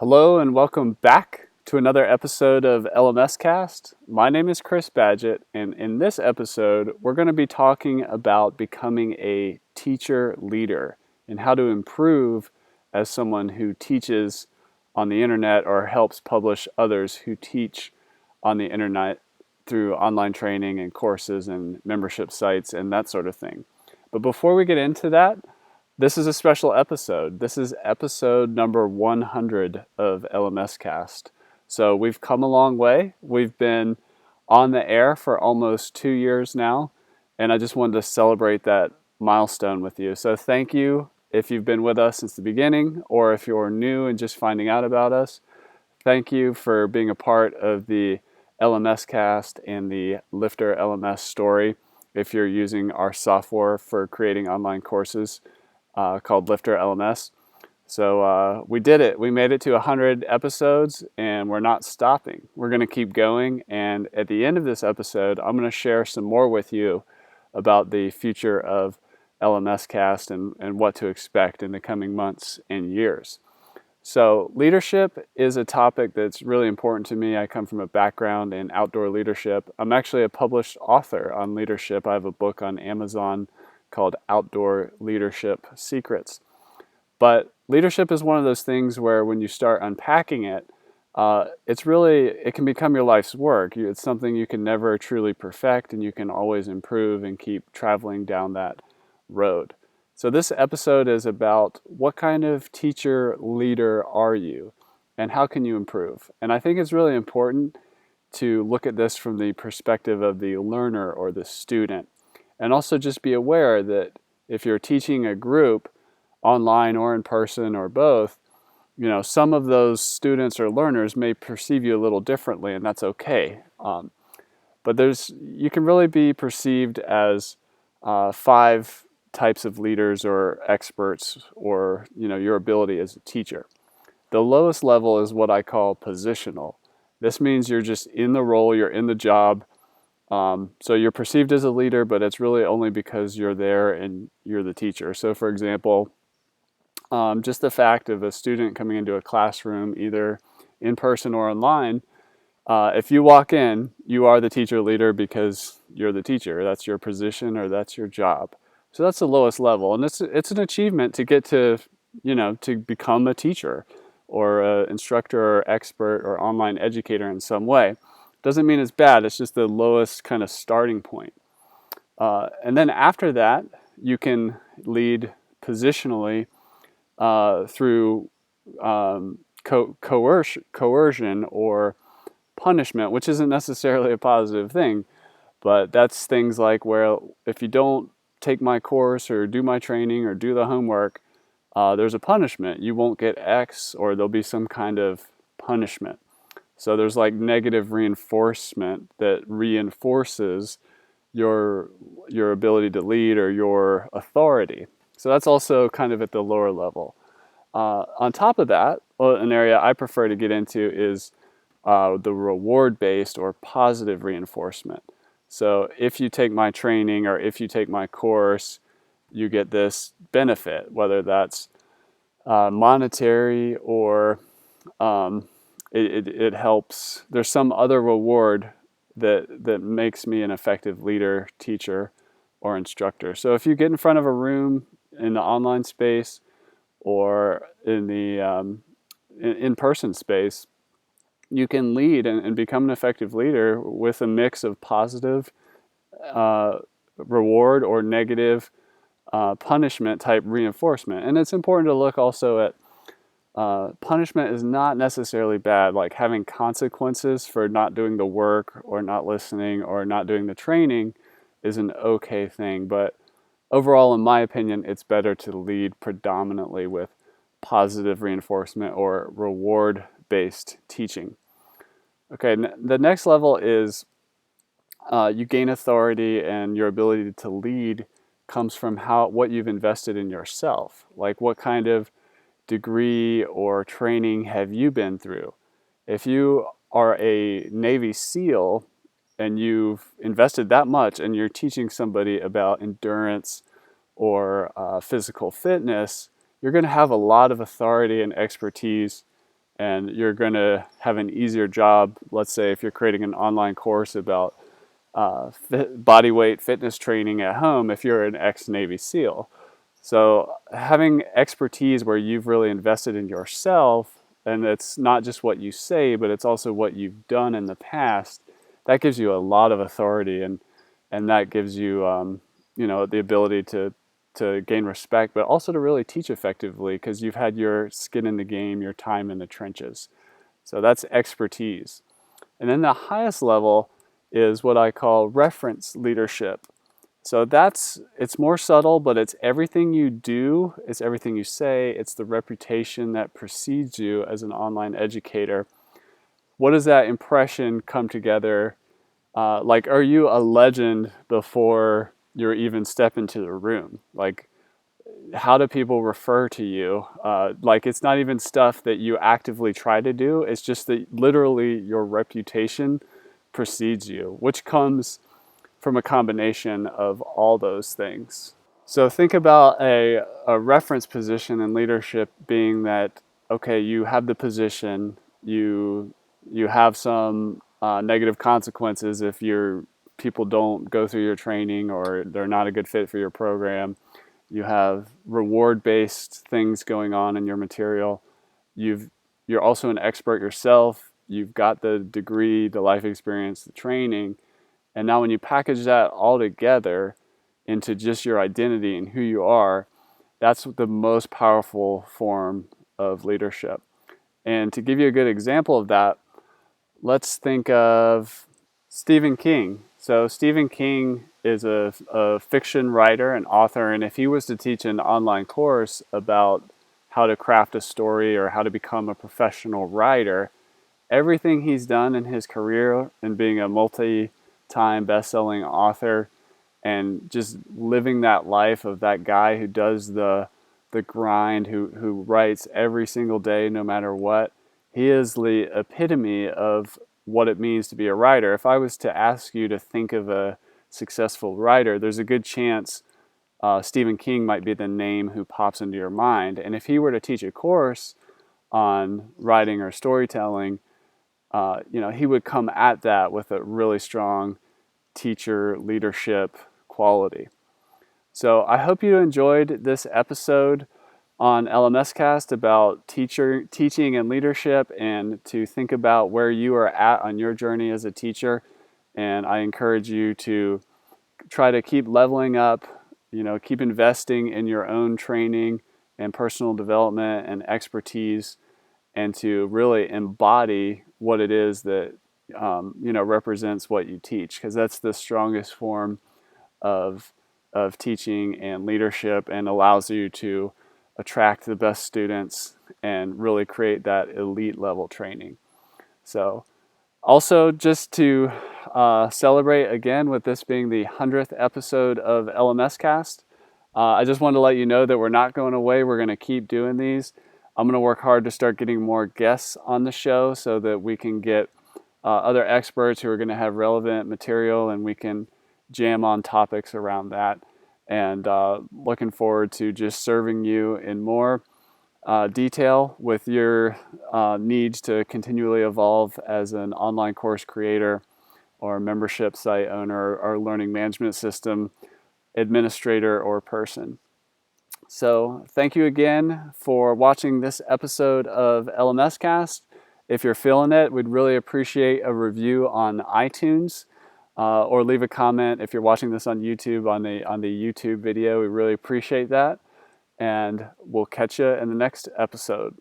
Hello and welcome back to another episode of LMScast. My name is Chris Badgett, and in this episode, we're going to be talking about becoming a teacher leader and how to improve as someone who teaches on the internet or helps publish others who teach on the internet through online training and courses and membership sites and that sort of thing. But before we get into that, this is a special episode. This is episode number 100 of LMScast. So we've come a long way. We've been on the air for almost 2 years now, and I just wanted to celebrate that milestone with you. So thank you if you've been with us since the beginning, or if you're new and just finding out about us. Thank you for being a part of the LMScast and the LifterLMS story if you're using our software for creating online courses. Called LifterLMS. So we did it. We made it to 100 episodes, and we're not stopping. We're going to keep going, and at the end of this episode, I'm going to share some more with you about the future of LMScast and what to expect in the coming months and years. So leadership is a topic that's really important to me. I come from a background in outdoor leadership. I'm actually a published author on leadership. I have a book on Amazon called Outdoor Leadership Secrets. But leadership is one of those things where when you start unpacking it, it can become your life's work. It's something you can never truly perfect, and you can always improve and keep traveling down that road. So this episode is about what kind of teacher leader are you and how can you improve? And I think it's really important to look at this from the perspective of the learner or the student. And also just be aware that if you're teaching a group online or in person or both, some of those students or learners may perceive you a little differently, and that's okay. But you can really be perceived as 5 types of leaders or experts, or your ability as a teacher. The lowest level is what I call positional. This means you're just in the role, you're in the job. So you're perceived as a leader, but it's really only because you're there and you're the teacher. So for example, just the fact of a student coming into a classroom, either in person or online, if you walk in, you are the teacher leader because you're the teacher. That's your position or that's your job. So that's the lowest level. And it's an achievement to get to become a teacher or an instructor or expert or online educator in some way. Doesn't mean it's bad, it's just the lowest kind of starting point. And then after that, you can lead positionally through coercion or punishment, which isn't necessarily a positive thing, but that's things like where if you don't take my course or do my training or do the homework, there's a punishment. You won't get X, or there'll be some kind of punishment. So there's like negative reinforcement that reinforces your ability to lead or your authority. So that's also kind of at the lower level. On top of that, an area I prefer to get into is the reward-based or positive reinforcement. So if you take my training or if you take my course, you get this benefit, whether that's monetary or it helps. There's some other reward that makes me an effective leader, teacher, or instructor. So if you get in front of a room in the online space or in the in-person space, you can lead and become an effective leader with a mix of positive reward or negative punishment type reinforcement. And it's important to look also at punishment is not necessarily bad, like having consequences for not doing the work or not listening or not doing the training is an okay thing. But overall, in my opinion, it's better to lead predominantly with positive reinforcement or reward-based teaching. Okay, the next level is you gain authority, and your ability to lead comes from what you've invested in yourself. Like what kind of degree or training have you been through? If you are a Navy SEAL and you've invested that much and you're teaching somebody about endurance or physical fitness, you're going to have a lot of authority and expertise and you're going to have an easier job. Let's say if you're creating an online course about body weight fitness training at home, if you're an ex-Navy SEAL. So having expertise where you've really invested in yourself, and it's not just what you say, but it's also what you've done in the past, that gives you a lot of authority, and that gives you the ability to gain respect, but also to really teach effectively because you've had your skin in the game, your time in the trenches. So that's expertise. And then the highest level is what I call reference leadership. So it's more subtle, but it's everything you do, it's everything you say, it's the reputation that precedes you as an online educator. What does that impression come together? Like, are you a legend before you're even step into the room? Like, how do people refer to you? Like, it's not even stuff that you actively try to do. It's just that literally your reputation precedes you, which comes from a combination of all those things. So think about a reference position in leadership being that, okay, you have the position, you have some negative consequences if your people don't go through your training or they're not a good fit for your program. You have reward-based things going on in your material. You're also an expert yourself. You've got the degree, the life experience, the training. And now when you package that all together into just your identity and who you are, that's the most powerful form of leadership. And to give you a good example of that, let's think of Stephen King. So Stephen King is a fiction writer and author, and if he was to teach an online course about how to craft a story or how to become a professional writer, everything he's done in his career and being a multi-time best-selling author and just living that life of that guy who does the grind, who writes every single day no matter what, he is the epitome of what it means to be a writer. If I was to ask you to think of a successful writer, there's a good chance Stephen King might be the name who pops into your mind. And if he were to teach a course on writing or storytelling, he would come at that with a really strong teacher leadership quality. So I hope you enjoyed this episode on LMScast about teaching and leadership, and to think about where you are at on your journey as a teacher. And I encourage you to try to keep leveling up, keep investing in your own training and personal development and expertise, and to really embody what it is that represents what you teach, because that's the strongest form of teaching and leadership, and allows you to attract the best students and really create that elite level training. So also, just to celebrate again with this being the 100th episode of LMScast, I just wanted to let you know that we're not going away. We're going to keep doing these. I'm going to work hard to start getting more guests on the show so that we can get other experts who are going to have relevant material, and we can jam on topics around that. And looking forward to just serving you in more detail with your needs to continually evolve as an online course creator or membership site owner or learning management system administrator or person. So thank you again for watching this episode of LMScast. If you're feeling it, we'd really appreciate a review on iTunes, or leave a comment if you're watching this on YouTube on the YouTube video. We really appreciate that, and we'll catch you in the next episode.